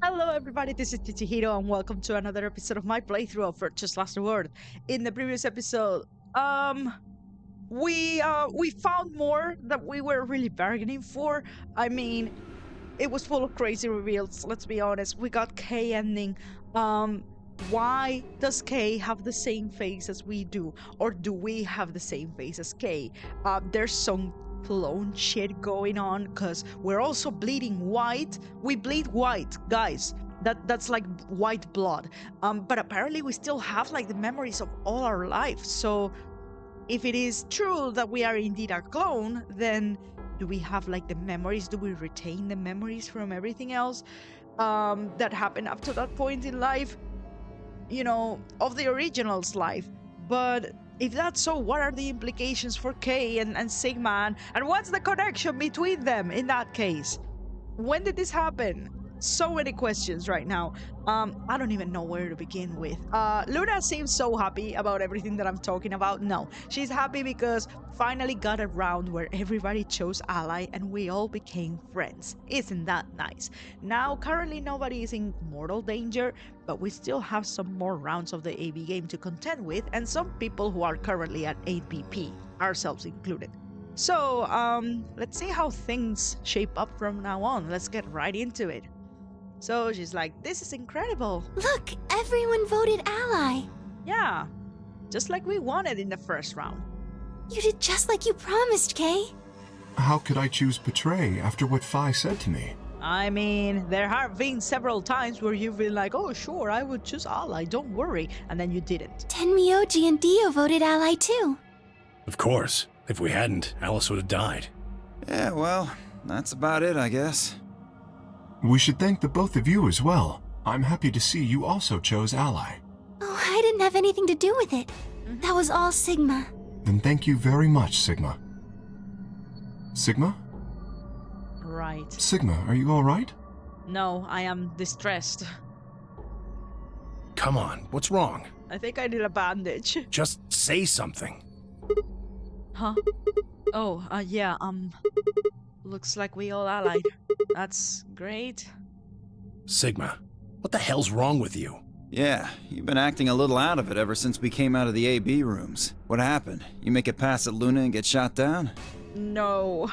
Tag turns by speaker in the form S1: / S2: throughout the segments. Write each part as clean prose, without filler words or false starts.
S1: Hello everybody, this is Chichihiro and welcome to another episode of my playthrough of Just Last Word. In the previous episode, we found more that we were really bargaining for. I mean, it was full of crazy reveals, let's be honest. We got K ending. Why does K have the same face as we do? Or do we have the same face as K? There's some clone shit going on because we're also bleeding white. We bleed white, guys. That's like white blood. But apparently we still have like the memories of all our life. So if it is true that we are indeed a clone, then do we have like the memories? Do we retain the memories from everything else that happened up to that point in life? You know, of the original's life. But if that's so, what are the implications for K and Sigma? And what's the connection between them in that case? When did this happen? So many questions right now. I don't even know where to begin with. Luna seems so happy about everything that I'm talking about. No, she's happy because finally got a round where everybody chose ally and we all became friends. Isn't that nice? Now, currently nobody is in mortal danger, but we still have some more rounds of the AB game to contend with and some people who are currently at 8BP, ourselves included. So, let's see how things shape up from now on. Let's get right into it. So she's like, this is incredible.
S2: Look, everyone voted ally.
S1: Yeah, just like we wanted in the first round.
S2: You did just like you promised, Kay.
S3: How could I choose betray after what Phi said to me?
S1: I mean, there have been several times where you've been like, oh sure, I would choose ally, don't worry, and then you didn't.
S2: Tenmyoji and Dio voted ally too.
S4: Of course. If we hadn't, Alice would have died.
S5: Yeah, well, that's about it, I guess.
S3: We should thank the both of you as well. I'm happy to see you also chose ally.
S2: Oh, I didn't have anything to do with it. That was all Sigma.
S3: Then thank you very much, Sigma. Sigma?
S1: Right.
S3: Sigma, are you alright?
S1: No, I am distressed.
S4: Come on, what's wrong?
S1: I think I need a bandage.
S4: Just say something.
S1: Huh? Oh, yeah, looks like we all allied. That's great.
S4: Sigma, what the hell's wrong with you?
S5: Yeah, you've been acting a little out of it ever since we came out of the AB rooms. What happened? You make it past at Luna and get shot down?
S1: No.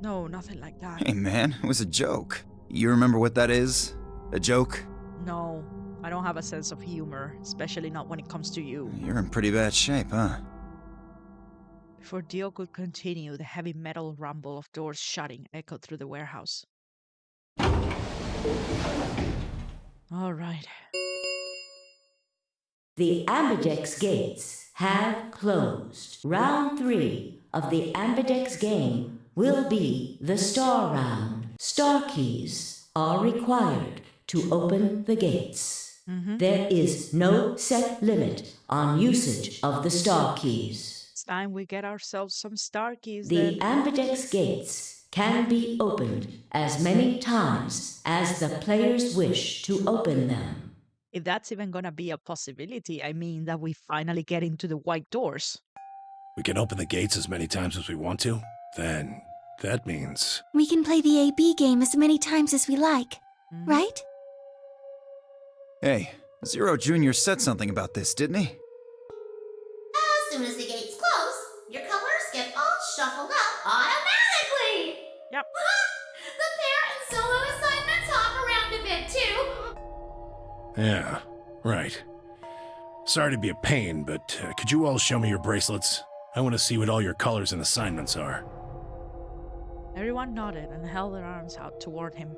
S1: No, nothing like that.
S5: Hey man, it was a joke. You remember what that is? A joke?
S1: No, I don't have a sense of humor, especially not when it comes to you.
S5: You're in pretty bad shape, huh?
S1: Before Dio could continue, the heavy metal rumble of doors shutting echoed through the warehouse. All right.
S6: The Ambidex gates have closed. Round 3 of the Ambidex game will be the Star Round. Star keys are required to open the gates. There is no set limit on usage of the Star keys.
S1: It's time we get ourselves some star keys
S6: The
S1: then.
S6: Ambidex gates can be opened as many times as the players wish to open them.
S1: If that's even gonna be a possibility, I mean that we finally get into the white doors.
S4: We can open the gates as many times as we want to? Then that means...
S2: We can play the AB game as many times as we like, right?
S5: Hey, Zero Jr. said something about this, didn't he?
S7: As soon as the gates close, your colors get all shuffled up automatically!
S1: Yep.
S7: The pair and solo assignments hop around a bit too.
S4: Yeah, right. Sorry to be a pain, but could you all show me your bracelets? I want to see what all your colors and assignments are.
S1: Everyone nodded and held their arms out toward him.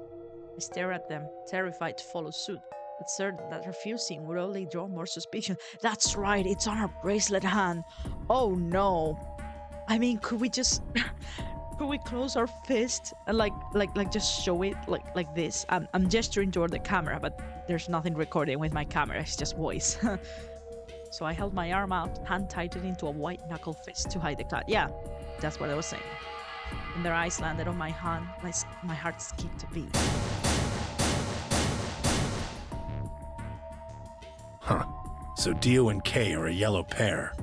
S1: I stared at them, terrified to follow suit, but certain that refusing would only draw more suspicion. That's right, it's on our bracelet hand. Oh no. I mean, could we just... could we close our fist and like just show it like this? I'm gesturing toward the camera, but there's nothing recording with my camera, it's just voice. So I held my arm out, hand tightened into a white knuckle fist to hide the cut. Yeah, that's what I was saying. When their eyes landed on my hand, my heart skipped a beat.
S4: Huh. So Dio and Kay are a yellow pair.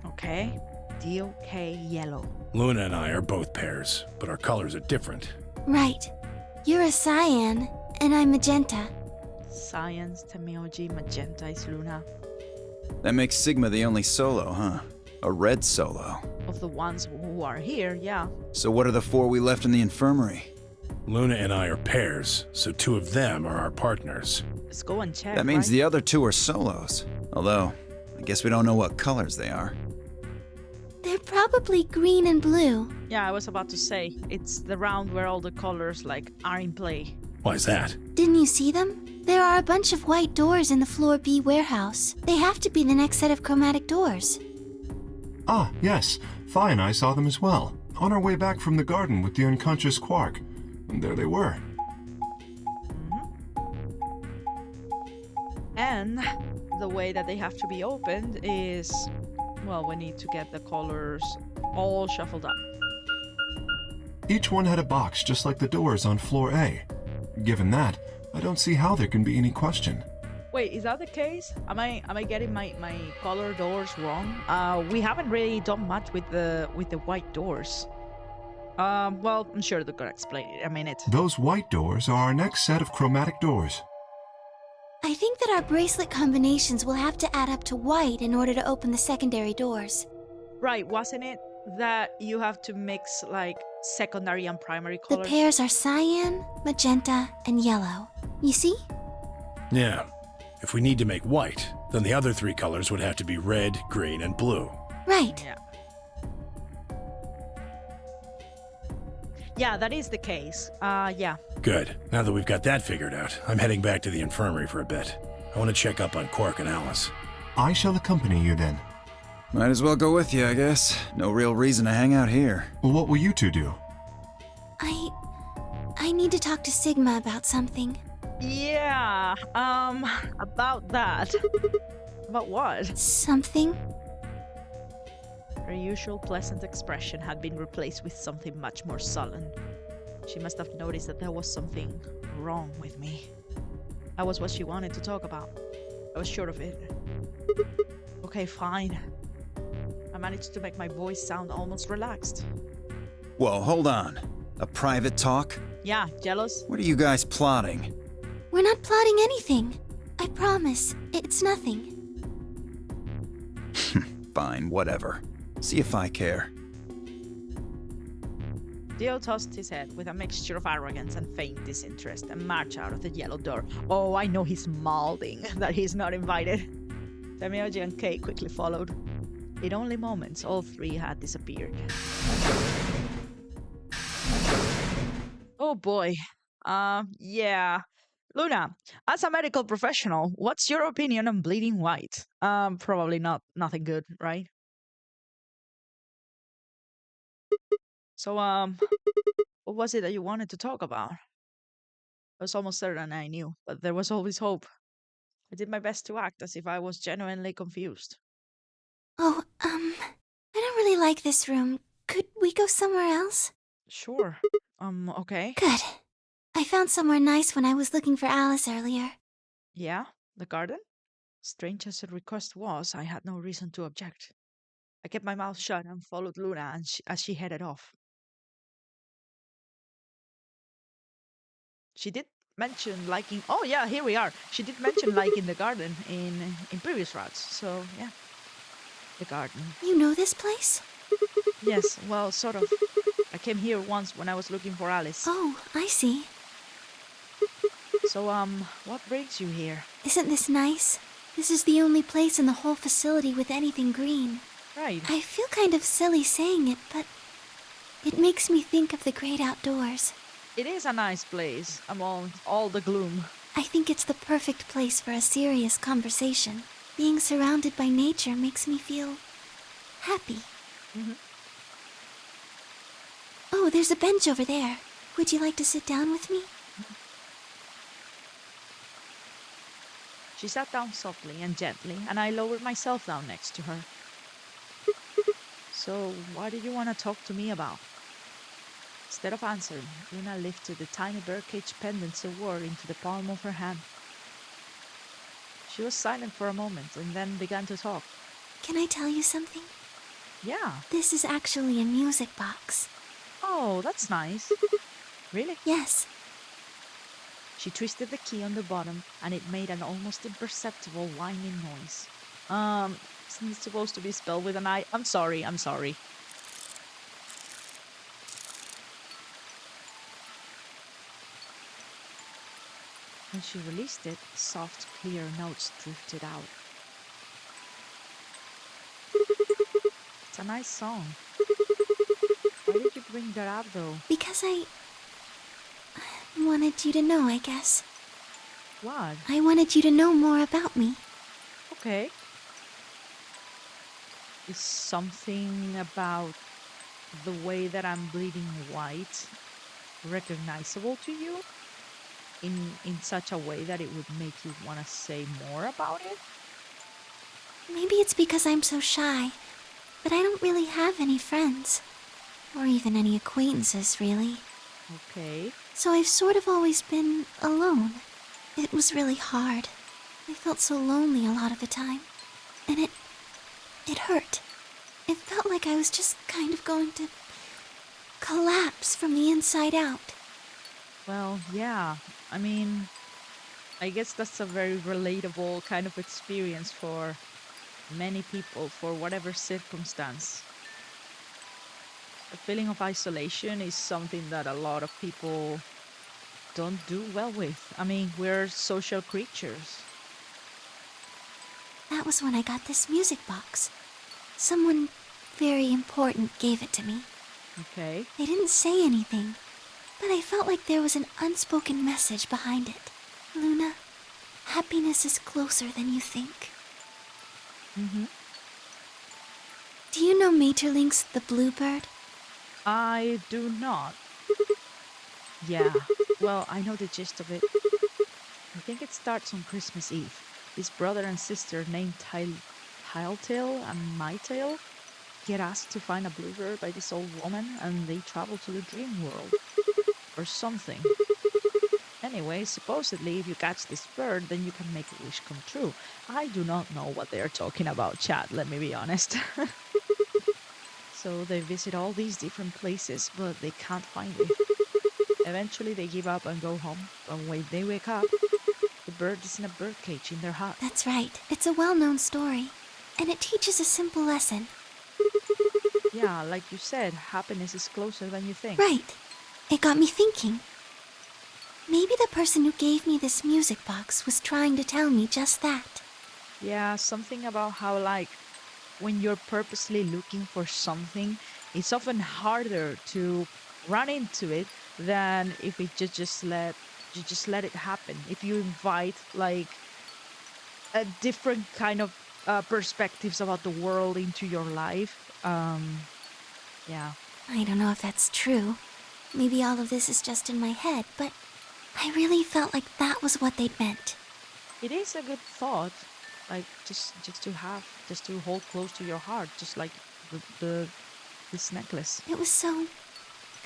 S1: Okay. Dio, K, yellow.
S4: Luna and I are both pairs, but our colors are different.
S2: Right. You're a cyan, and I'm magenta.
S1: Science, Temioji, Magenta is Luna.
S5: That makes Sigma the only solo, huh? A red solo.
S1: Of the ones who are here, yeah.
S5: So what are the 4 we left in the infirmary?
S4: Luna and I are pairs, so 2 of them are our partners.
S1: Let's go and check.
S5: That means
S1: right?
S5: the other 2 are solos. Although, I guess we don't know what colors they are.
S2: They're probably green and blue.
S1: Yeah, I was about to say, it's the round where all the colors, like, are in play.
S4: Why's that?
S2: Didn't you see them? There are a bunch of white doors in the Floor B warehouse. They have to be the next set of chromatic doors.
S3: Ah, yes. Phi and I saw them as well. On our way back from the garden with the unconscious Quark. And there they were.
S1: And the way that they have to be opened is, well, we need to get the colors all shuffled up.
S3: Each one had a box just like the doors on floor A. Given that, I don't see how there can be any question.
S1: Wait, is that the case? Am I getting my color doors wrong? We haven't really done much with the white doors. Well, I'm sure they're gonna explain it in a minute.
S3: Those white doors are our next set of chromatic doors.
S2: I think that our bracelet combinations will have to add up to white in order to open the secondary doors.
S1: Right, wasn't it that you have to mix like secondary and primary
S2: The
S1: colors?
S2: pairs are cyan, magenta, and yellow. You see?
S4: Yeah. If we need to make white, then the other 3 colors would have to be red, green, and blue.
S2: Right.
S1: Yeah. Yeah, that is the case. Yeah.
S4: Good. Now that we've got that figured out, I'm heading back to the infirmary for a bit. I want to check up on Quark and Alice.
S3: I shall accompany you then.
S5: Might as well go with you, I guess. No real reason to hang out here.
S3: What will you 2 do?
S2: I need to talk to Sigma about something.
S1: Yeah, about that. About what?
S2: Something?
S1: Her usual pleasant expression had been replaced with something much more sullen. She must have noticed that there was something wrong with me. That was what she wanted to talk about. I was sure of it. Okay, fine. I managed to make my voice sound almost relaxed.
S5: Whoa, hold on. A private talk?
S1: Yeah, jealous?
S5: What are you guys plotting?
S2: We're not plotting anything. I promise. It's nothing.
S5: Fine, whatever. See if I care.
S1: Dio tossed his head with a mixture of arrogance and faint disinterest and marched out of the yellow door. Oh, I know he's malding that he's not invited. Temioji and Kay quickly followed. In only moments, all 3 had disappeared. Oh boy. Yeah. Luna, as a medical professional, what's your opinion on bleeding white? Probably nothing good, right? So, what was it that you wanted to talk about? I was almost certain I knew, but there was always hope. I did my best to act as if I was genuinely confused.
S2: Oh, I don't really like this room. Could we go somewhere else?
S1: Sure. Okay.
S2: Good. I found somewhere nice when I was looking for Alice earlier.
S1: Yeah? The garden? Strange as the request was, I had no reason to object. I kept my mouth shut and followed Luna as she headed off. She did mention liking... Oh, yeah, here we are. She did mention liking the garden in previous routes. So, yeah. The garden.
S2: You know this place?
S1: Yes, well, sort of. I came here once when I was looking for Alice.
S2: Oh, I see.
S1: So, what brings you here?
S2: Isn't this nice? This is the only place in the whole facility with anything green.
S1: Right.
S2: I feel kind of silly saying it, but it makes me think of the great outdoors.
S1: It is a nice place among all the gloom.
S2: I think it's the perfect place for a serious conversation. Being surrounded by nature makes me feel happy.
S1: Mhm.
S2: Oh, there's a bench over there. Would you like to sit down with me?
S1: She sat down softly and gently, and I lowered myself down next to her. So, what did you want to talk to me about? Instead of answering, Luna lifted the tiny birdcage pendant she wore into the palm of her hand. She was silent for a moment and then began to talk.
S2: Can I tell you something?
S1: Yeah.
S2: This is actually a music box.
S1: Oh, that's nice. Really?
S2: Yes.
S1: She twisted the key on the bottom, and it made an almost imperceptible whining noise. Isn't it supposed to be spelled with an I? I'm sorry, I'm sorry. When she released it, soft, clear notes drifted out. It's a nice song. Why did you bring that up, though?
S2: Because I wanted you to know, I guess.
S1: What?
S2: I wanted you to know more about me.
S1: Okay. Is something about the way that I'm bleeding white recognizable to you in such a way that it would make you want to say more about it?
S2: Maybe it's because I'm so shy, but I don't really have any friends. Or even any acquaintances, really.
S1: Okay.
S2: So I've sort of always been alone. It was really hard. I felt so lonely a lot of the time. And it hurt. It felt like I was just kind of going to collapse from the inside out.
S1: Well, yeah. I mean, I guess that's a very relatable kind of experience for many people for whatever circumstance. The feeling of isolation is something that a lot of people don't do well with. I mean, we're social creatures.
S2: That was when I got this music box. Someone very important gave it to me.
S1: Okay.
S2: They didn't say anything, but I felt like there was an unspoken message behind it. Luna, happiness is closer than you think.
S1: Mm-hmm.
S2: Do you know Maeterlinck's The Bluebird?
S1: I do not. Yeah. Well, I know the gist of it. I think it starts on Christmas Eve. This brother and sister named Tiletail and Mytail get asked to find a bluebird by this old woman, and they travel to the dream world. Or something. Anyway, supposedly if you catch this bird, then you can make a wish come true. I do not know what they are talking about, chat, let me be honest. So they visit all these different places, but they can't find it. Eventually they give up and go home, and when they wake up, the bird is in a birdcage in their hut.
S2: That's right. It's a well-known story, and it teaches a simple lesson.
S1: Yeah, like you said, happiness is closer than you think.
S2: Right. It got me thinking. Maybe the person who gave me this music box was trying to tell me just that.
S1: Yeah, something about how, like, when you're purposely looking for something, it's often harder to run into it than if it you just let it happen. If you invite like a different kind of perspectives about the world into your life, yeah.
S2: I don't know if that's true. Maybe all of this is just in my head, but I really felt like that was what they'd meant.
S1: It is a good thought, like just to hold close to your heart, just like this necklace.
S2: It was so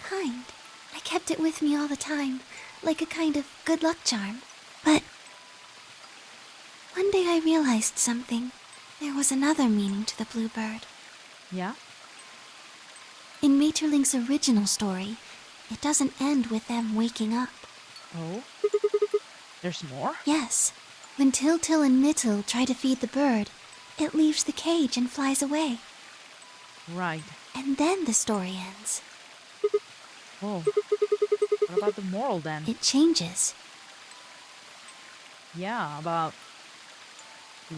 S2: kind. I kept it with me all the time, like a kind of good luck charm. But one day I realized something. There was another meaning to the bluebird.
S1: Yeah.
S2: In Maeterlinck's original story, it doesn't end with them waking up.
S1: Oh. There's more?
S2: Yes. When Tiltil and Nittil try to feed the bird, it leaves the cage and flies away.
S1: Right.
S2: And then the story ends.
S1: Oh. What about the moral then?
S2: It changes.
S1: Yeah, about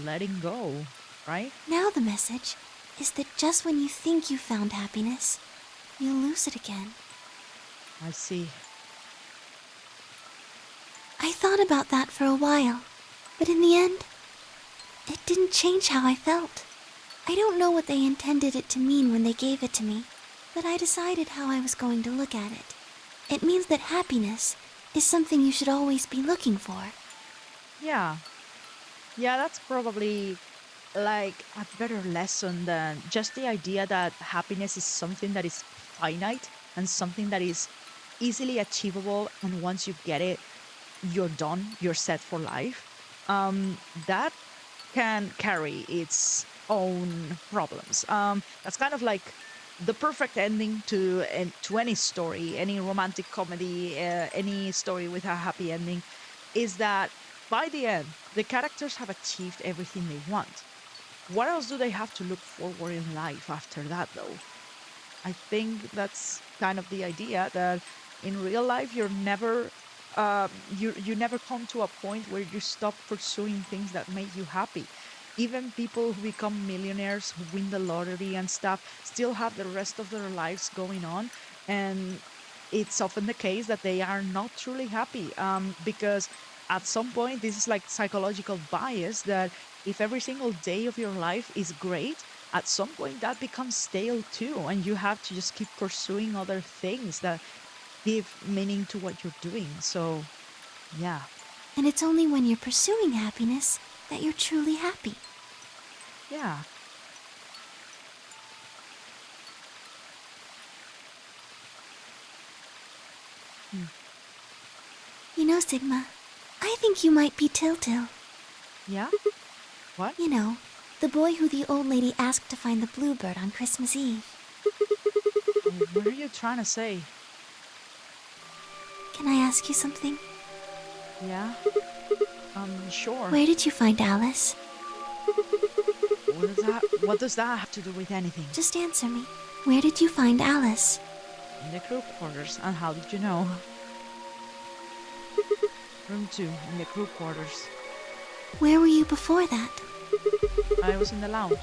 S1: letting go, right?
S2: Now the message is that just when you think you found happiness, you'll lose it again.
S1: I see.
S2: I thought about that for a while, but in the end, it didn't change how I felt. I don't know what they intended it to mean when they gave it to me, but I decided how I was going to look at it. It means that happiness is something you should always be looking for.
S1: Yeah. Yeah, that's probably like a better lesson than just the idea that happiness is something that is finite and something that is easily achievable, and once you get it, you're done, you're set for life. That can carry its own problems. That's kind of like the perfect ending to any story, any romantic comedy, any story with a happy ending. is that by the end, the characters have achieved everything they want. What else do they have to look forward in life after that, though? I think that's kind of the idea that in real life you never come to a point where you stop pursuing things that make you happy. Even people who become millionaires, who win the lottery and stuff, still have the rest of their lives going on, and it's often the case that they are not truly happy, because at some point this is like psychological bias that if every single day of your life is great, at some point that becomes stale too, and you have to just keep pursuing other things that give meaning to what you're doing. So, yeah.
S2: And it's only when you're pursuing happiness that you're truly happy.
S1: Yeah.
S2: You know, Sigma, I think you might be Til.
S1: Yeah? What?
S2: You know, the boy who the old lady asked to find the bluebird on Christmas Eve.
S1: What are you trying to say?
S2: Can I ask you something?
S1: Yeah? Sure.
S2: Where did you find Alice?
S1: What does that have to do with anything?
S2: Just answer me. Where did you find Alice?
S1: In the crew quarters. And how did you know? Room 2, in the crew quarters.
S2: Where were you before that?
S1: I was in the lounge.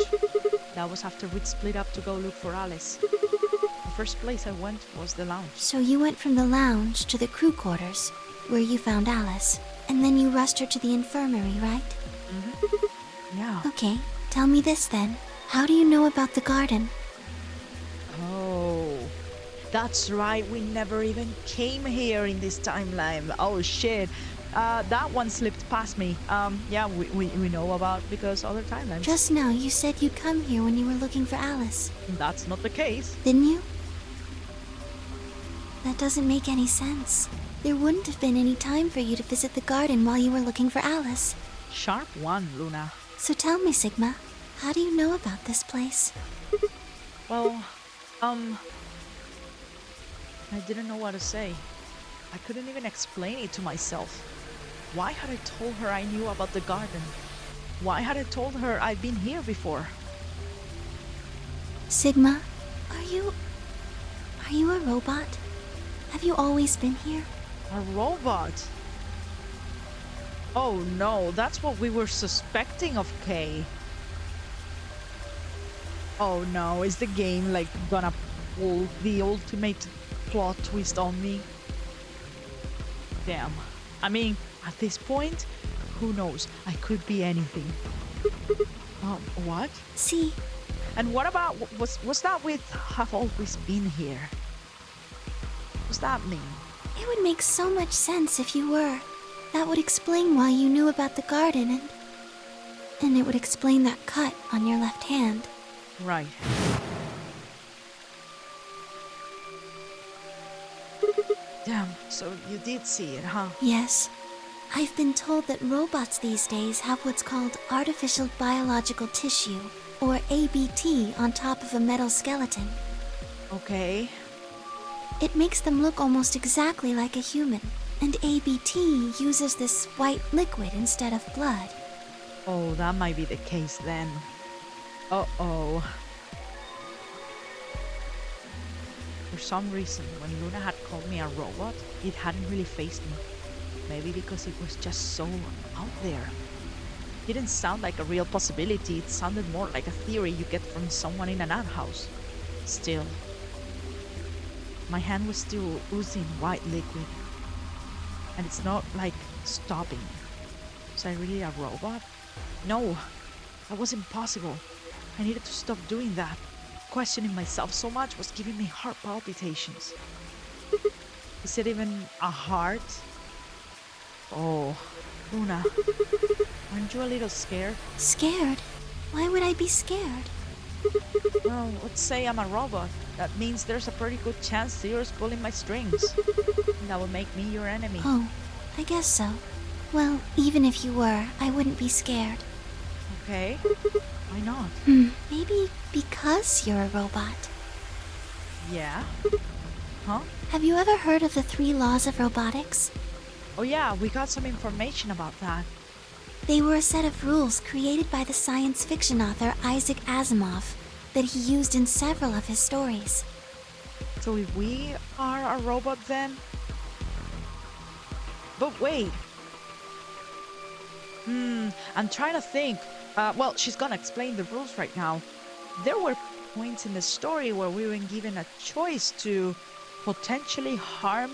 S1: That was after we'd split up to go look for Alice. The first place I went was the lounge.
S2: So you went from the lounge to the crew quarters, where you found Alice, and then you rushed her to the infirmary, right?
S1: Mm-hmm. Yeah.
S2: Okay, tell me this then. How do you know about the garden?
S1: Oh, that's right. We never even came here in this timeline. Oh, shit. That one slipped past me. Yeah, we know about because other timelines.
S2: Just now you said you'd come here when you were looking for Alice.
S1: That's not the case.
S2: Didn't you? That doesn't make any sense. There wouldn't have been any time for you to visit the garden while you were looking for Alice.
S1: Sharp one, Luna.
S2: So tell me, Sigma, how do you know about this place?
S1: Well, I didn't know what to say. I couldn't even explain it to myself. Why had I told her I knew about the garden? Why had I told her I'd been here before?
S2: Sigma, are you a robot? Have you always been here?
S1: A robot? Oh no, that's what we were suspecting of Kay. Oh no, is the game like gonna pull the ultimate plot twist on me? Damn. I mean, at this point, who knows? I could be anything. What?
S2: See?
S1: And what about, was that with have always been here? What's that mean?
S2: It would make so much sense if you were. That would explain why you knew about the garden and it would explain that cut on your left hand.
S1: Right. Damn, so you did see it, huh?
S2: Yes. I've been told that robots these days have what's called artificial biological tissue, or ABT, on top of a metal skeleton.
S1: Okay.
S2: It makes them look almost exactly like a human, and ABT uses this white liquid instead of blood.
S1: Oh, that might be the case then. Uh-oh. For some reason, when Luna had called me a robot, it hadn't really fazed me. Maybe because it was just so out there. It didn't sound like a real possibility, it sounded more like a theory you get from someone in an outhouse. Still, my hand was still oozing white liquid. And it's not like stopping. Was I really a robot? No, that was impossible. I needed to stop doing that. Questioning myself so much was giving me heart palpitations. Is it even a heart? Oh, Luna, aren't you a little scared?
S2: Scared? Why would I be scared?
S1: Well, let's say I'm a robot. That means there's a pretty good chance Theo's pulling my strings. And that would make me your enemy.
S2: Oh, I guess so. Well, even if you were, I wouldn't be scared.
S1: Okay, why not?
S2: Maybe because you're a robot.
S1: Yeah? Huh?
S2: Have you ever heard of the 3 laws of robotics?
S1: Oh yeah, we got some information about that.
S2: They were a set of rules created by the science fiction author Isaac Asimov that he used in several of his stories.
S1: So if we are a robot then? But wait. I'm trying to think. Well, she's gonna explain the rules right now. There were points in the story where we were given a choice to potentially harm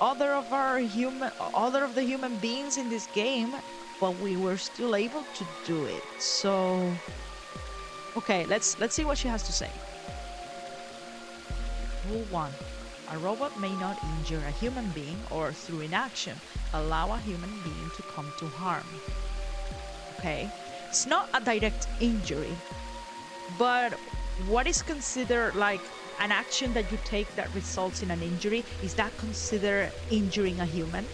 S1: other of the human beings in this game, but we were still able to do it. So, okay, let's see what she has to say. Rule 1. A robot may not injure a human being or through inaction allow a human being to come to harm. Okay, it's not a direct injury, but what is considered like an action that you take that results in an injury, is that considered injuring a human?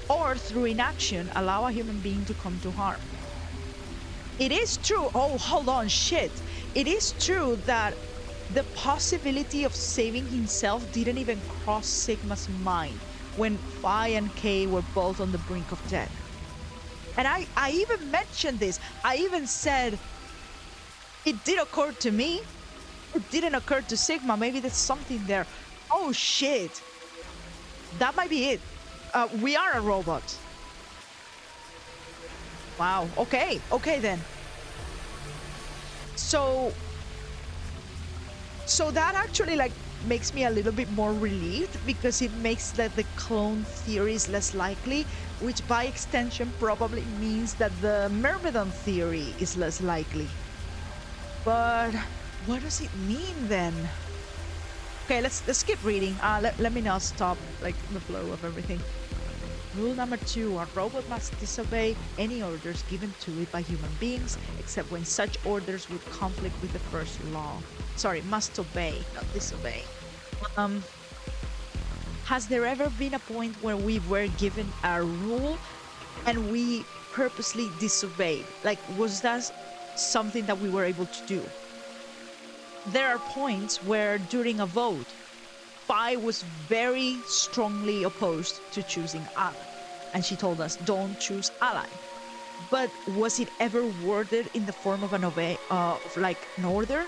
S1: Or through inaction allow a human being to come to harm? It is true. Oh, hold on, shit. It is true that the possibility of saving himself didn't even cross Sigma's mind when Phi and K were both on the brink of death. And I even mentioned this. I even said, it did occur to me. It didn't occur to Sigma. Maybe there's something there. Oh, shit. That might be it. We are a robot. Wow. Okay. Okay, then. So that actually like makes me a little bit more relieved, because it makes that the clone theory is less likely, which by extension probably means that the Myrmidon theory is less likely. But what does it mean then? Okay, let's keep reading. Let me now stop like the flow of everything. Rule number 2, a robot must disobey any orders given to it by human beings, except when such orders would conflict with the first law. Sorry, must obey, not disobey. Has there ever been a point where we were given a rule and we purposely disobeyed? Like, was that something that we were able to do? There are points where during a vote, Phi was very strongly opposed to choosing ally, and she told us, don't choose ally. But was it ever worded in the form of an like an order?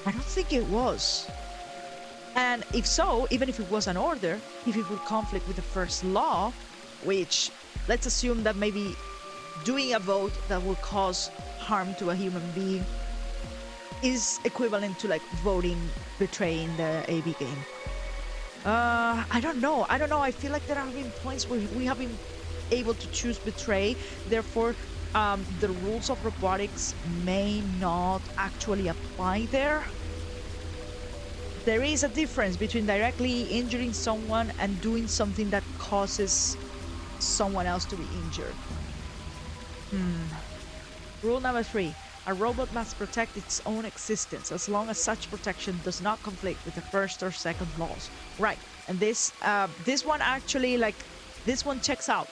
S1: I don't think it was. And if so, even if it was an order, if it would conflict with the first law, which let's assume that maybe doing a vote that will cause harm to a human being is equivalent to like voting betraying the AB game. I don't know. I feel like there have been points where we have been able to choose betray. Therefore, the rules of robotics may not actually apply there. There is a difference between directly injuring someone and doing something that causes someone else to be injured. Rule number 3. A robot must protect its own existence as long as such protection does not conflict with the first or second laws. Right, and this one actually, like, this one checks out.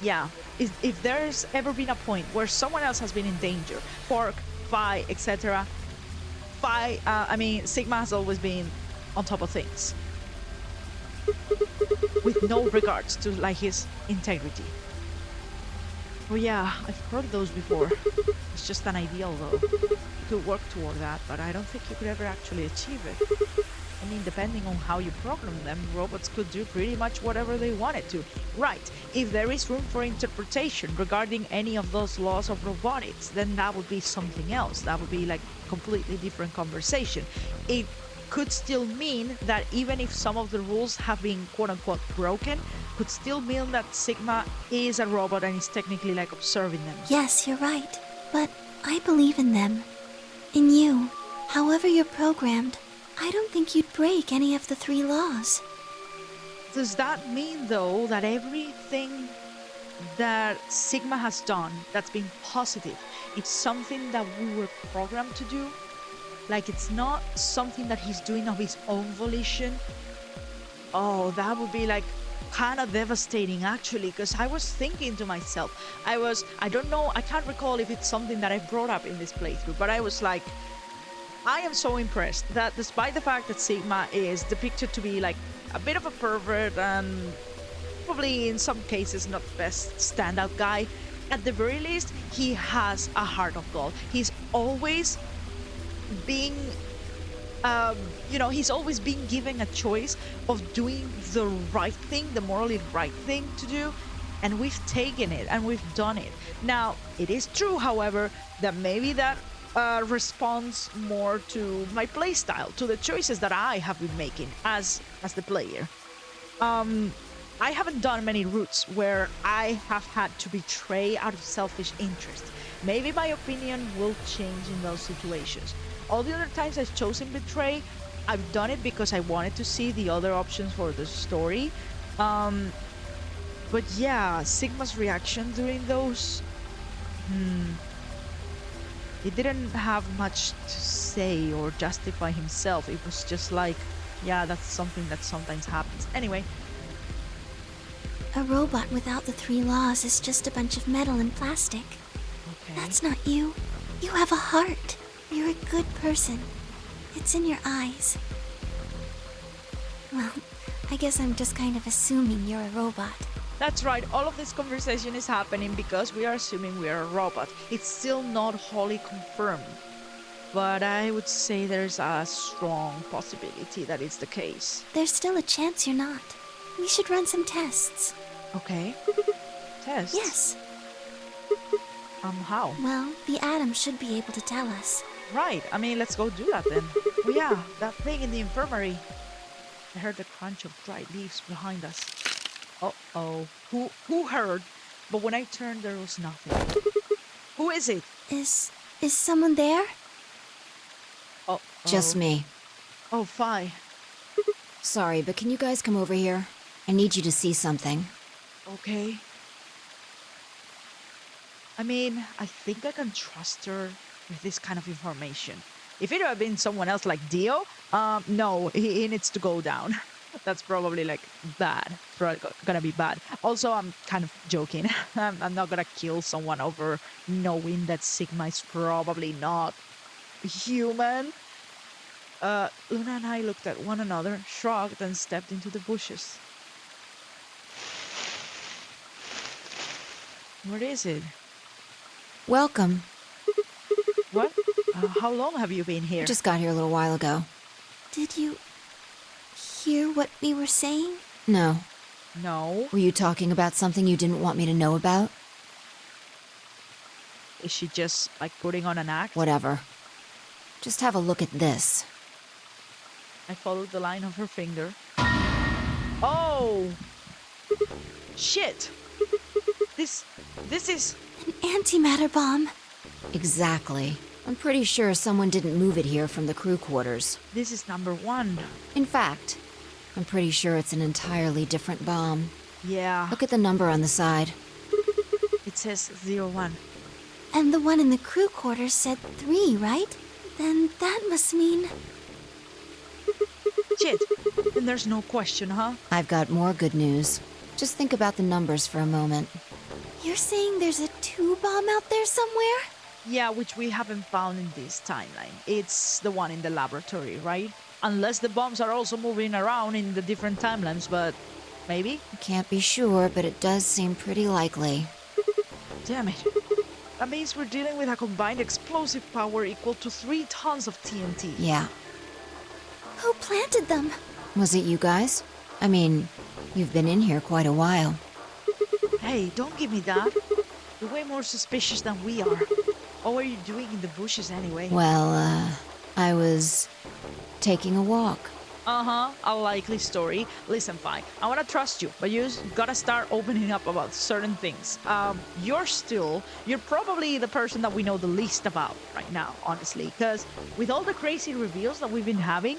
S1: Yeah, if there's ever been a point where someone else has been in danger, Fork, Phi, etc., Sigma has always been on top of things, with no regards to like his integrity. Oh yeah, I've heard those before. It's just an ideal though. You could work toward that, but I don't think you could ever actually achieve it. I mean, depending on how you program them, robots could do pretty much whatever they wanted to. Right, if there is room for interpretation regarding any of those laws of robotics, then that would be something else. That would be like a completely different conversation. It could still mean that even if some of the rules have been quote-unquote broken, could still mean that Sigma is a robot and is technically like observing them.
S2: Yes, you're right. But I believe in them. In you. However you're programmed, I don't think you'd break any of the 3 laws.
S1: Does that mean, though, that everything that Sigma has done that's been positive, it's something that we were programmed to do? Like, it's not something that he's doing of his own volition? Oh, that would be like kind of devastating, actually, because I was thinking to myself, I don't know, I can't recall if it's something that I brought up in this playthrough, but I was like, I am so impressed that despite the fact that Sigma is depicted to be like a bit of a pervert and probably in some cases not the best standout guy. At the very least, he has a heart of gold. He's always being, he's always been given a choice of doing the right thing, the morally right thing to do, and we've taken it and we've done it. Now, it is true, however, that maybe that responds more to my playstyle, to the choices that I have been making as the player. I haven't done many routes where I have had to betray out of selfish interest. Maybe my opinion will change in those situations. All the other times I've chosen betray, I've done it because I wanted to see the other options for the story. But yeah, Sigma's reaction during those... He didn't have much to say or justify himself. It was just like, yeah, that's something that sometimes happens. Anyway.
S2: A robot without the 3 laws is just a bunch of metal and plastic.
S1: Okay.
S2: That's not you. You have a heart. You're a good person. It's in your eyes. Well, I guess I'm just kind of assuming you're a robot.
S1: That's right, all of this conversation is happening because we are assuming we are a robot. It's still not wholly confirmed, but I would say there's a strong possibility that it's the case.
S2: There's still a chance you're not. We should run some tests.
S1: Okay. Tests?
S2: Yes.
S1: How?
S2: Well, the atom should be able to tell us.
S1: Right, I mean, let's go do that then. Oh yeah, that thing in the infirmary. I heard the crunch of dry leaves behind us. Uh-oh. Who heard? But when I turned, there was nothing. Who is it?
S2: Is someone there?
S1: Oh.
S8: Just me.
S1: Oh, Fi.
S8: Sorry, but can you guys come over here? I need you to see something.
S1: Okay. I mean, I think I can trust her with this kind of information. If it had been someone else like Dio, no, he needs to go down. That's probably like bad. Probably gonna be bad. Also, I'm kind of joking. I'm not gonna kill someone over knowing that Sigma is probably not human. Luna and I looked at one another, shrugged, and stepped into the bushes. What is it?
S8: Welcome.
S1: What? How long have you been here?
S8: I just got here a little while ago.
S2: Did you hear what we were saying?
S8: No.
S1: No.
S8: Were you talking about something you didn't want me to know about?
S1: Is she just, like, putting on an act?
S8: Whatever. Just have a look at this.
S1: I followed the line of her finger. Oh! Shit! This is...
S2: An antimatter bomb.
S8: Exactly. I'm pretty sure someone didn't move it here from the crew quarters.
S1: This is number 1.
S8: In fact, I'm pretty sure it's an entirely different bomb.
S1: Yeah.
S8: Look at the number on the side.
S1: It says 01.
S2: And the one in the crew quarters said 3, right? Then that must mean...
S1: Shit. Then there's no question, huh?
S8: I've got more good news. Just think about the numbers for a moment.
S2: You're saying there's a 2 bomb out there somewhere?
S1: Yeah, which we haven't found in this timeline. It's the one in the laboratory, right? Unless the bombs are also moving around in the different timelines, but maybe?
S8: I can't be sure, but it does seem pretty likely.
S1: Damn it. That means we're dealing with a combined explosive power equal to 3 tons of TNT.
S8: Yeah.
S2: Who planted them?
S8: Was it you guys? I mean, you've been in here quite a while.
S1: Hey, don't give me that. You're way more suspicious than we are. What were you doing in the bushes anyway?
S8: Well, I was taking a walk.
S1: Uh-huh, a likely story. Listen, fine, I wanna trust you, but you gotta start opening up about certain things. You're probably the person that we know the least about right now, honestly, because with all the crazy reveals that we've been having,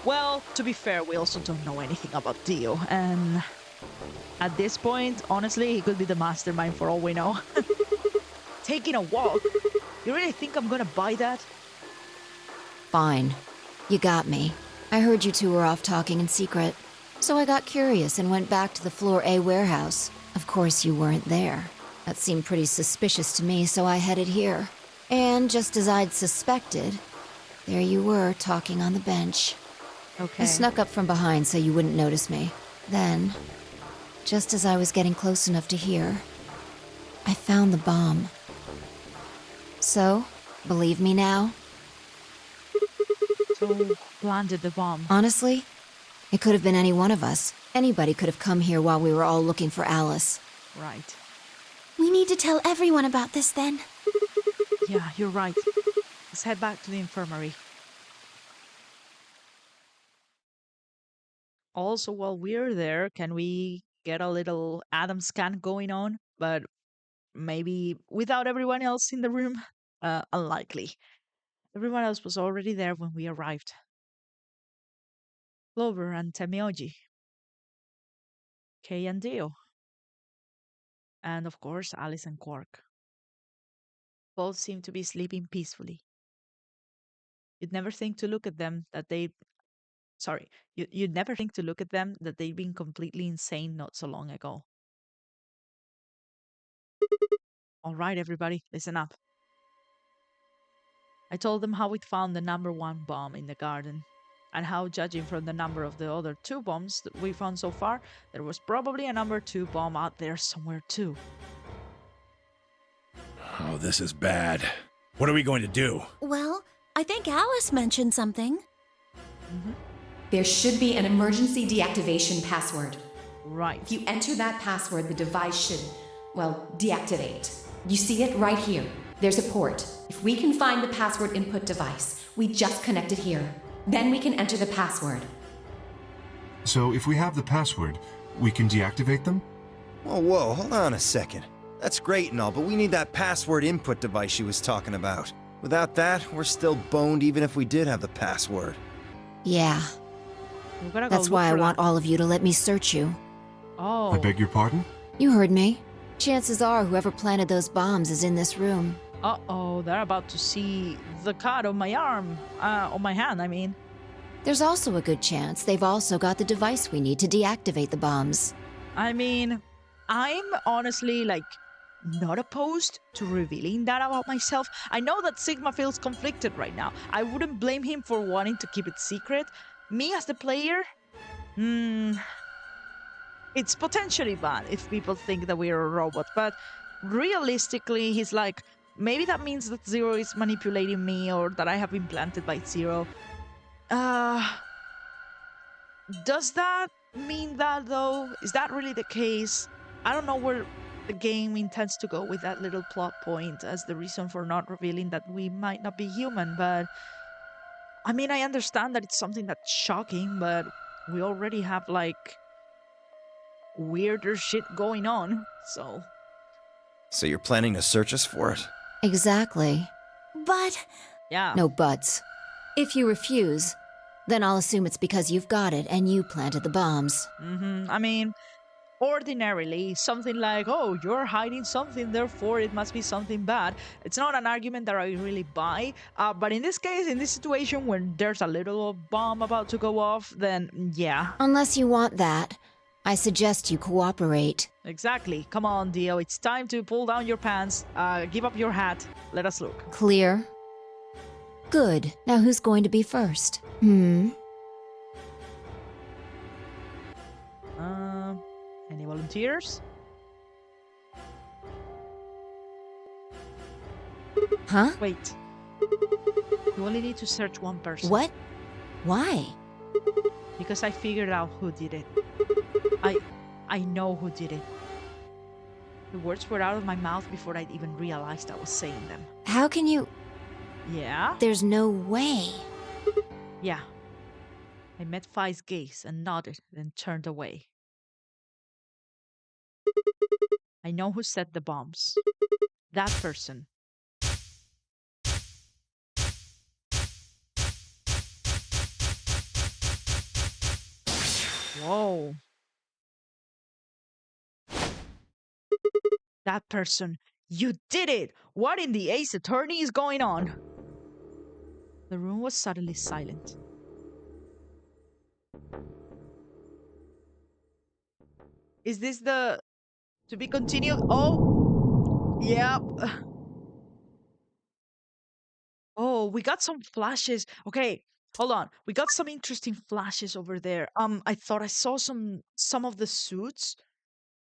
S1: well, to be fair, we also don't know anything about Dio, and at this point, honestly, he could be the mastermind for all we know. Taking a walk? You really think I'm gonna buy that?
S8: Fine. You got me. I heard you two were off talking in secret. So I got curious and went back to the Floor A warehouse. Of course you weren't there. That seemed pretty suspicious to me, so I headed here. And just as I'd suspected, there you were talking on the bench.
S1: Okay.
S8: I snuck up from behind so you wouldn't notice me. Then, just as I was getting close enough to hear, I found the bomb. So, believe me now?
S1: So who planted the bomb?
S8: Honestly, it could have been any one of us. Anybody could have come here while we were all looking for Alice.
S1: Right.
S2: We need to tell everyone about this then.
S1: Yeah, you're right. Let's head back to the infirmary. Also, while we're there, can we get a little Adam scan going on? But maybe without everyone else in the room? Unlikely. Everyone else was already there when we arrived. Clover and Temioji. Kay and Dio. And of course, Alice and Quark. Both seemed to be sleeping peacefully. You'd never think to look at them that they sorry, you'd never think to look at them that they'd been completely insane not so long ago. All right, everybody, listen up. I told them how we'd found the number 1 bomb in the garden, and how, judging from the number of the other 2 bombs that we found so far, there was probably a number 2 bomb out there somewhere too.
S4: Oh, this is bad. What are we going to do?
S9: Well, I think Alice mentioned something.
S10: There should be an emergency deactivation password.
S1: Right.
S10: If you enter that password, the device should, well, deactivate. You see it right here. There's a port. If we can find the password input device, we just connect it here. Then we can enter the password.
S3: So if we have the password, we can deactivate them?
S5: Whoa, hold on a second. That's great and all, but we need that password input device she was talking about. Without that, we're still boned even if we did have the password.
S8: Yeah,
S1: We're gonna go
S8: that's
S1: look
S8: why I
S1: for
S8: want
S1: that.
S8: all of you to let me search you.
S1: Oh.
S3: I beg your pardon?
S8: You heard me. Chances are whoever planted those bombs is in this room.
S1: Uh-oh, they're about to see the cut on my arm. On my hand, I mean.
S8: There's also a good chance they've also got the device we need to deactivate the bombs.
S1: I mean, I'm honestly, like, not opposed to revealing that about myself. I know that Sigma feels conflicted right now. I wouldn't blame him for wanting to keep it secret. Me as the player, it's potentially bad if people think that we're a robot, but realistically, he's like, maybe that means that Zero is manipulating me or that I have been planted by Zero. Does that mean that though? Is that really the case? I don't know where the game intends to go with that little plot point as the reason for not revealing that we might not be human, but I mean, I understand that it's something that's shocking, but we already have like weirder shit going on, so.
S5: So you're planning to search us for it?
S8: Exactly.
S2: But
S1: Yeah.
S8: No buts. If you refuse, then I'll assume it's because you've got it and you planted the bombs.
S1: I mean, ordinarily, something like, oh, you're hiding something, therefore it must be something bad. It's not an argument that I really buy. But in this case, in this situation, when there's a little bomb about to go off, then yeah.
S8: Unless you want that, I suggest you cooperate.
S1: Exactly. Come on, Dio. It's time to pull down your pants. Give up your hat. Let us look.
S8: Clear? Good. Now who's going to be first?
S1: Any volunteers?
S8: Huh?
S1: Wait. You only need to search one person.
S8: What? Why?
S1: Because I figured out who did it. I know who did it. The words were out of my mouth before I'd even realized I was saying them.
S8: How can you...
S1: Yeah?
S8: There's no way.
S1: Yeah. I met Fi's gaze and nodded, then turned away. I know who set the bombs. That person. Whoa. That person. You did it! What in the Ace Attorney is going on? The room was suddenly silent. Is this the... to be continued? Oh! Yep. Oh, we got some flashes. Okay, Hold on. We got some interesting flashes over there. I thought I saw some of the suits,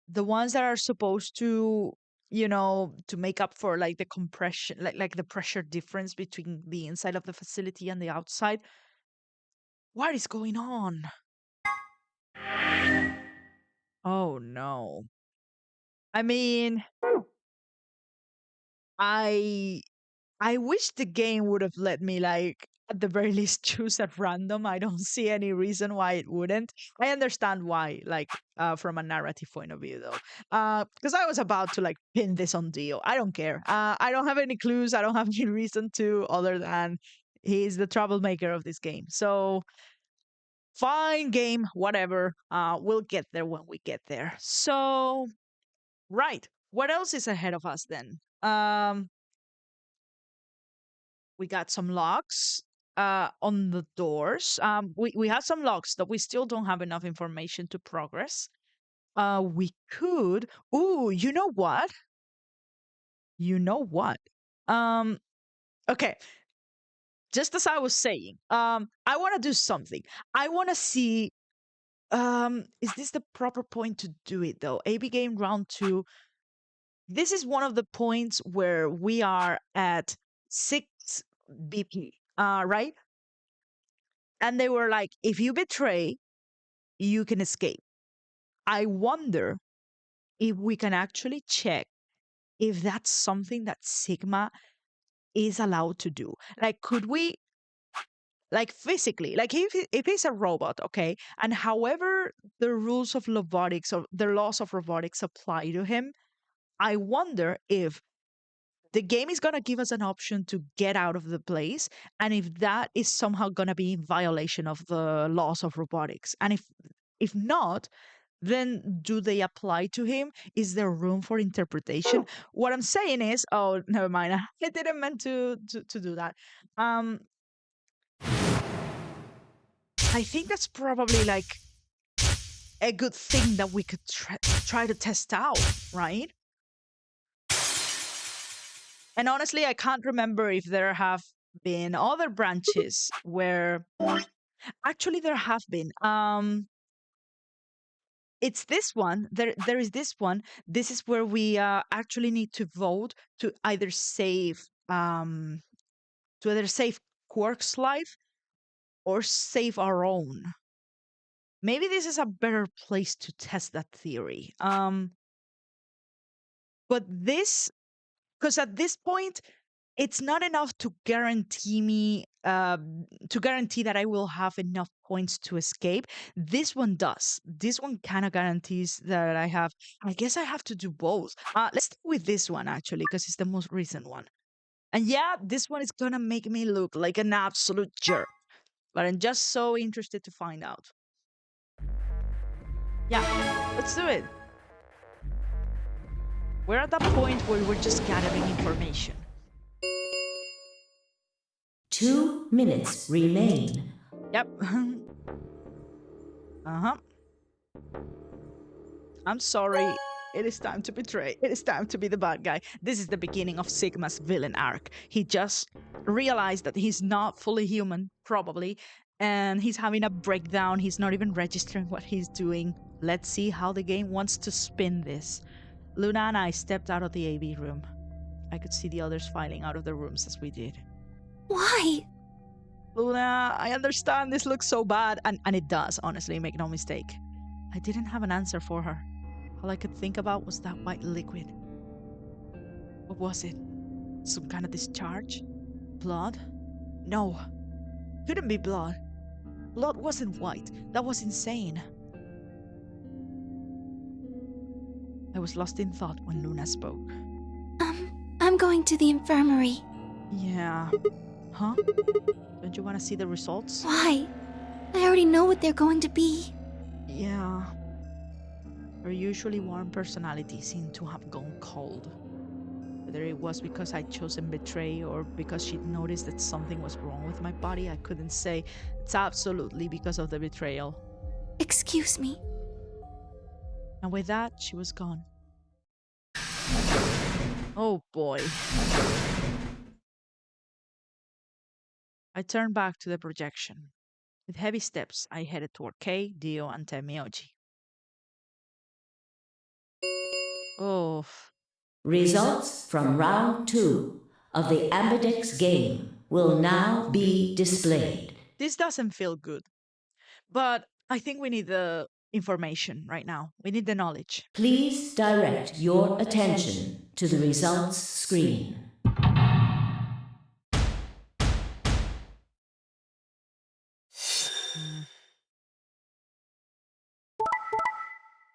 S1: the ones that are supposed to, to make up for like the compression, like the pressure difference between the inside of the facility and the outside. What is going on? Oh no. I mean, I I wish the game would have let me like at the very least choose at random. I don't see any reason why it wouldn't. I understand why, like from a narrative point of view though. Because I was about to like pin this on Dio. I don't care. I don't have any clues. I don't have any reason to other than he's the troublemaker of this game. So fine game, whatever. We'll get there when we get there. So right. What else is ahead of us then? We got some locks on the doors. We have some locks that we still don't have enough information to progress. We could. Ooh, you know what? You know what? Um, okay. Just as I was saying, I want to do something. I want to see. Is this the proper point to do it though? AB game round 2. This is one of the points where we are at 6 BP. Right? And they were like, if you betray, you can escape. I wonder if we can actually check if that's something that Sigma is allowed to do. Like, could we, like physically, like if he's a robot, okay, and however the rules of robotics or the laws of robotics apply to him, I wonder if the game is going to give us an option to get out of the place, and if that is somehow going to be in violation of the laws of robotics. And if not, then do they apply to him? Is there room for interpretation? What I'm saying is, oh, never mind. I didn't mean to do that. I think that's probably like a good thing that we could try to test out, right? And honestly, I can't remember if there have been other branches where actually there have been. It's this one. There is this one. This is where we actually need to vote to either save Quark's life or save our own. Maybe this is a better place to test that theory. But this, because at this point, it's not enough to guarantee me to guarantee that I will have enough points to escape. This one does. This one kind of guarantees that I have. I guess I have to do both. Let's stick with this one actually, because it's the most recent one. And yeah, this one is gonna make me look like an absolute jerk. But I'm just so interested to find out. Yeah, let's do it. We're at that point where we're just gathering information.
S6: 2 minutes remain.
S1: Yep. Uh-huh. I'm sorry. It is time to betray. It is time to be the bad guy. This is the beginning of Sigma's villain arc. He just realized that he's not fully human, probably, and he's having a breakdown. He's not even registering what he's doing. Let's see how the game wants to spin this. Luna and I stepped out of the AV room. I could see the others filing out of the rooms as we did.
S2: Why?
S1: Luna, I understand this looks so bad, and it does, honestly, make no mistake. I didn't have an answer for her. All I could think about was that white liquid. What was it? Some kind of discharge? Blood? No. Couldn't be blood. Blood wasn't white. That was insane. I was lost in thought when Luna spoke.
S2: I'm going to the infirmary.
S1: Yeah. Huh? Don't you want to see the results?
S2: Why? I already know what they're going to be.
S1: Yeah. Her usually warm personality seemed to have gone cold. Whether it was because I'd chosen betray or because she'd noticed that something was wrong with my body, I couldn't say. It's absolutely because of the betrayal.
S2: Excuse me.
S1: And with that, she was gone. Oh boy. I turned back to the projection. With heavy steps, I headed toward Kay, Dio, and Temioji. Oh,
S6: Results from round 2 of the Ambidex game will now be displayed.
S1: this doesn't feel good. But I think we need the information right now. We need the knowledge.
S6: Please direct your attention to the results screen.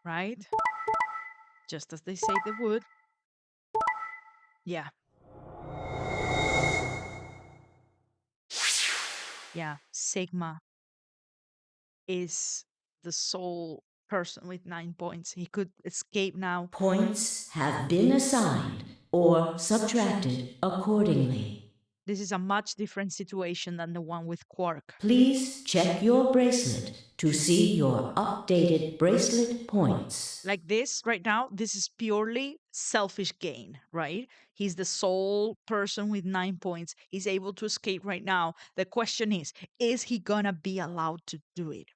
S1: Right? Just as they say they would. Yeah. Yeah, Sigma is the sole person with 9 points. He could escape now.
S6: Points have been assigned or subtracted accordingly.
S1: This is a much different situation than the one with Quark.
S6: Please check your bracelet to see your updated bracelet points.
S1: Like this right now, this is purely selfish gain, right? He's the sole person with 9 points. He's able to escape right now. The question is he gonna be allowed to do it?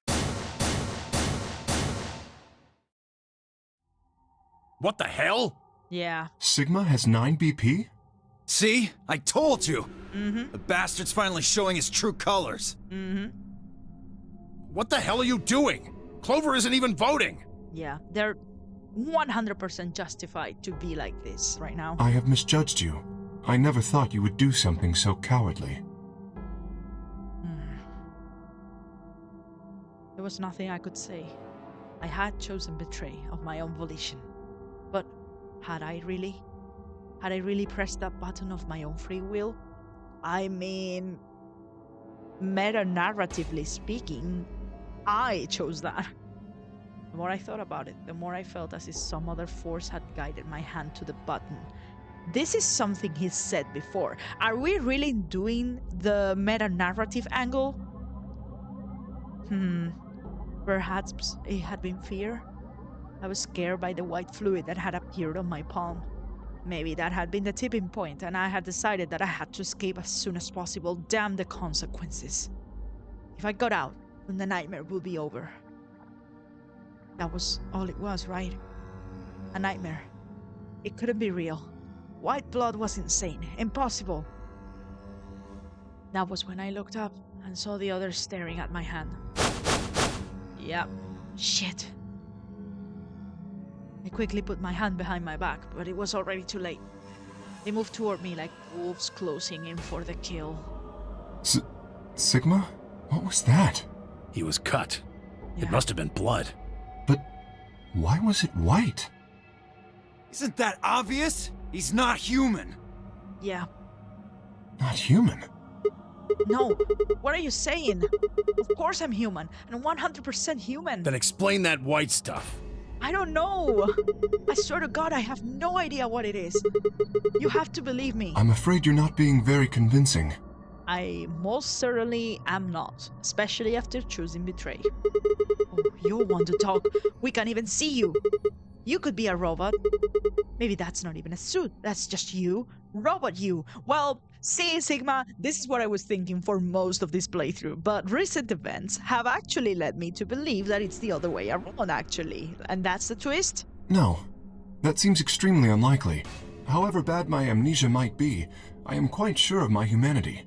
S4: What the hell?
S1: Yeah.
S3: Sigma has 9 BP?
S5: See? I told you!
S1: Mm-hmm.
S5: The bastard's finally showing his true colors.
S1: Mm-hmm.
S4: What the hell are you doing? Clover isn't even voting.
S1: Yeah, they're 100% justified to be like this right now.
S3: I have misjudged you. I never thought you would do something so cowardly.
S1: There was nothing I could say. I had chosen betray of my own volition. But had I really? Had I really pressed that button of my own free will? I mean, meta-narratively speaking, I chose that. The more I thought about it, the more I felt as if some other force had guided my hand to the button. This is something he's said before. Are we really doing the meta-narrative angle? Perhaps it had been fear. I was scared by the white fluid that had appeared on my palm. Maybe that had been the tipping point, and I had decided that I had to escape as soon as possible. Damn the consequences. If I got out, then the nightmare would be over. That was all it was, right? A nightmare. It couldn't be real. White blood was insane. Impossible. That was when I looked up and saw the others staring at my hand. Yep. Shit. I quickly put my hand behind my back, but it was already too late. They moved toward me like wolves closing in for the kill.
S3: Sigma? What was that?
S4: He was cut.
S1: Yeah.
S4: It must have been blood.
S3: But why was it white?
S5: Isn't that obvious? He's not human.
S1: Yeah.
S3: Not human.
S1: No. What are you saying? Of course I'm human, and 100% human.
S4: Then explain that white stuff.
S1: I don't know. I swear to God, I have no idea what it is. You have to believe me.
S3: I'm afraid you're not being very convincing.
S1: I most certainly am not, especially after choosing betray. Oh, you want to talk? We can't even see you. You could be a robot. Maybe that's not even a suit. That's just you. Robot you. Well, see, Sigma, this is what I was thinking for most of this playthrough, but recent events have actually led me to believe that it's the other way around, actually. And that's the twist?
S3: No. That seems extremely unlikely. However bad my amnesia might be, I am quite sure of my humanity.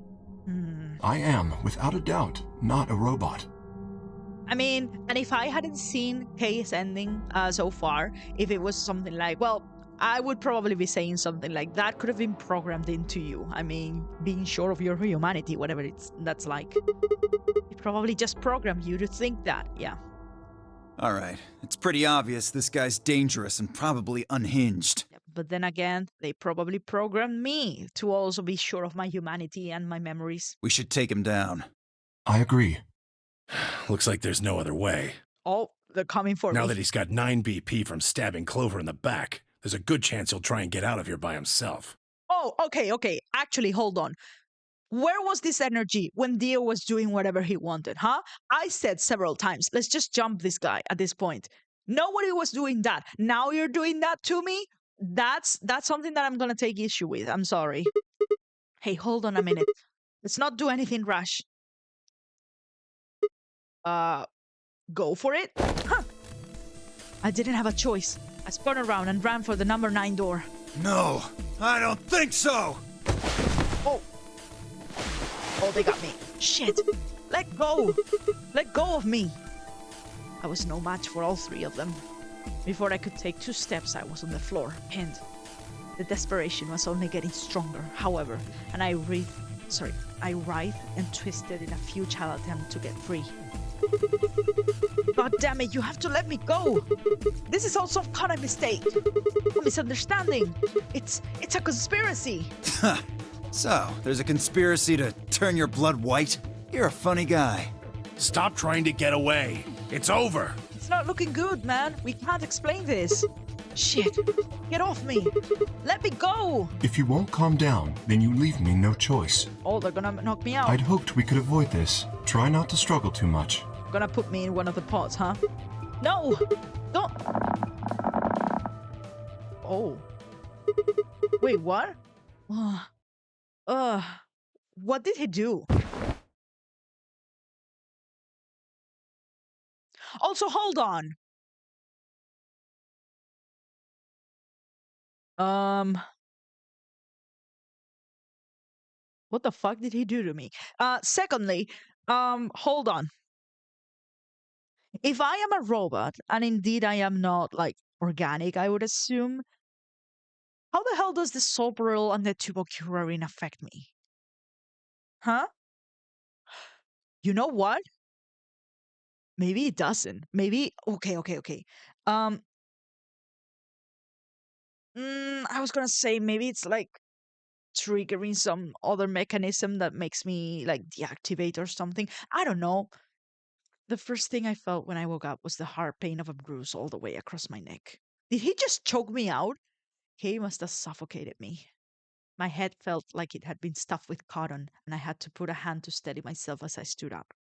S3: I am, without a doubt, not a robot.
S1: I mean, and if I hadn't seen Kay's ending so far, if it was something like, well, I would probably be saying something like that could have been programmed into you. I mean, being sure of your humanity, whatever that's like. It probably just programmed you to think that, yeah.
S5: Alright, it's pretty obvious this guy's dangerous and probably unhinged.
S1: But then again, they probably programmed me to also be sure of my humanity and my memories.
S5: We should take him down.
S3: I agree.
S4: Looks like there's no other way.
S1: Oh, they're coming for me.
S4: Now that he's got 9 BP from stabbing Clover in the back, there's a good chance he'll try and get out of here by himself.
S1: Oh, okay. Actually, hold on. Where was this energy when Dio was doing whatever he wanted, huh? I said several times, let's just jump this guy at this point. Nobody was doing that. Now you're doing that to me? That's something that I'm gonna take issue with. I'm sorry. Hey, hold on a minute. Let's not do anything rash. Go for it? Huh. I didn't have a choice. I spun around and ran for the number 9 door.
S5: No, I don't think so!
S1: Oh. Oh, they got me. Shit. Let go. Let go of me. I was no match for all 3 of them. Before I could take 2 steps, I was on the floor, pinned. The desperation was only getting stronger, however, and I writhed and twisted in a futile attempt to get free. God damn it, you have to let me go! This is all some kind of mistake. A misunderstanding. It's a conspiracy.
S5: So, there's a conspiracy to turn your blood white? You're a funny guy.
S4: Stop trying to get away. It's over.
S1: It's not looking good, man. We can't explain this. Shit. Get off me. Let me go.
S3: If you won't calm down, then you leave me no choice.
S1: Oh, they're gonna knock me out.
S3: I'd hoped we could avoid this. Try not to struggle too much.
S1: Gonna put me in one of the pots, huh? No! Don't! Oh. Wait, what? What did he do? Also, hold on. What the fuck did he do to me? Secondly, hold on. If I am a robot, and indeed I am not, like, organic, I would assume, how the hell does the Sobril and the Tubocurarine affect me? Huh? You know what? Maybe it doesn't. Maybe... Okay. I was gonna say maybe it's, like, triggering some other mechanism that makes me, like, deactivate or something. I don't know. The first thing I felt when I woke up was the hard pain of a bruise all the way across my neck. Did he just choke me out? He must have suffocated me. My head felt like it had been stuffed with cotton, and I had to put a hand to steady myself as I stood up.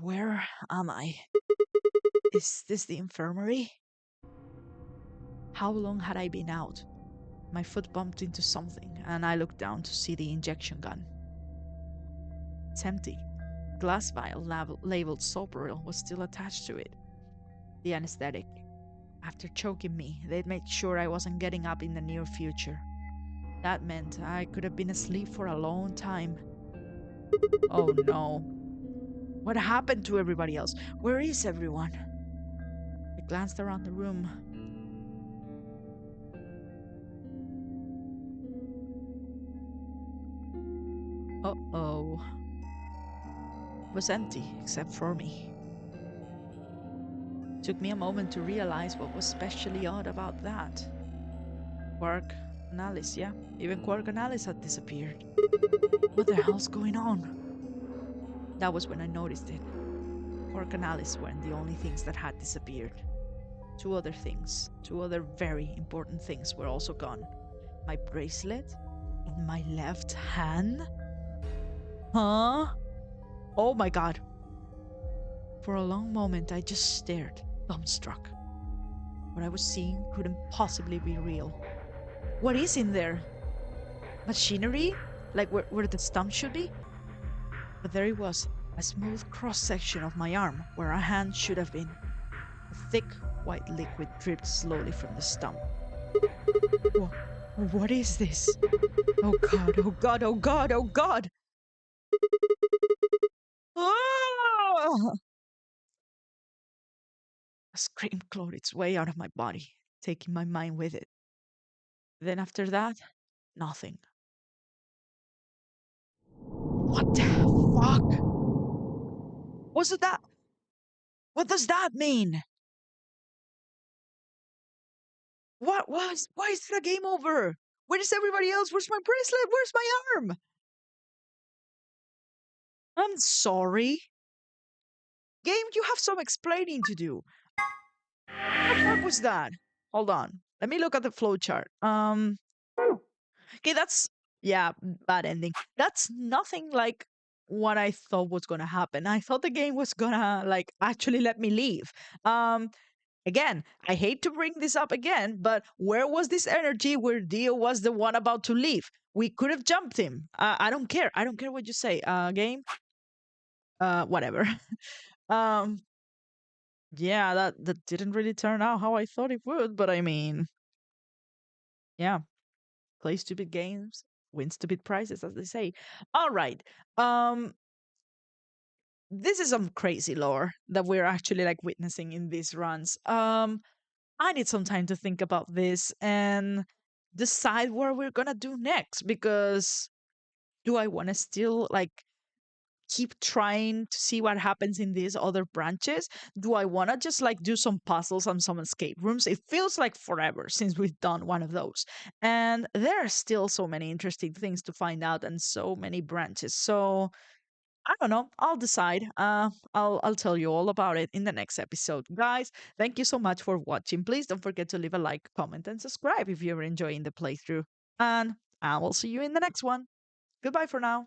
S1: Where am I? Is this the infirmary? How long had I been out? My foot bumped into something, and I looked down to see the injection gun. It's empty. Glass vial labeled Sobril was still attached to it. The anesthetic. After choking me, they'd made sure I wasn't getting up in the near future. That meant I could have been asleep for a long time. Oh no. What happened to everybody else? Where is everyone? I glanced around the room. Uh-oh. It was empty, except for me. It took me a moment to realize what was especially odd about that. Quark and Alice, yeah? Even Quark and Alice had disappeared. What the hell's going on? That was when I noticed it. Quark and Alice weren't the only things that had disappeared. 2 other things, 2 other very important things were also gone. My bracelet in my left hand? Huh? Oh my god. For a long moment, I just stared, dumbstruck. What I was seeing couldn't possibly be real. What is in there? Machinery? Like where the stump should be? But there it was, a smooth cross-section of my arm, where a hand should have been. A thick, white liquid dripped slowly from the stump. What is this? Oh god, oh god, oh god, oh god! Ah! A scream clawed its way out of my body, taking my mind with it. Then after that, nothing. What the fuck? Was it that? What does that mean? Why is it a game over? Where is everybody else? Where's my bracelet? Where's my arm? I'm sorry. Game, you have some explaining to do. What was that? Hold on. Let me look at the flowchart. Okay, that's... Yeah, bad ending. That's nothing like what I thought was gonna happen. I thought the game was gonna, like, actually let me leave. Again, I hate to bring this up again, but where was this energy where Dio was the one about to leave? we could have jumped him. I don't care. I don't care what you say. Game. Whatever. um. Yeah, that didn't really turn out how I thought it would, but I mean, yeah, play stupid games, win stupid prizes, as they say. All right. Um. This is some crazy lore that we're actually like witnessing in these runs. I need some time to think about this and decide what we're gonna do next because do I want to still like keep trying to see what happens in these other branches? Do I want to just like do some puzzles and some escape rooms? It feels like forever since we've done one of those. And there are still so many interesting things to find out and so many branches. So I don't know. I'll decide. I'll tell you all about it in the next episode. Guys, thank you so much for watching. Please don't forget to leave a like, comment, and subscribe if you're enjoying the playthrough. And I will see you in the next one. Goodbye for now.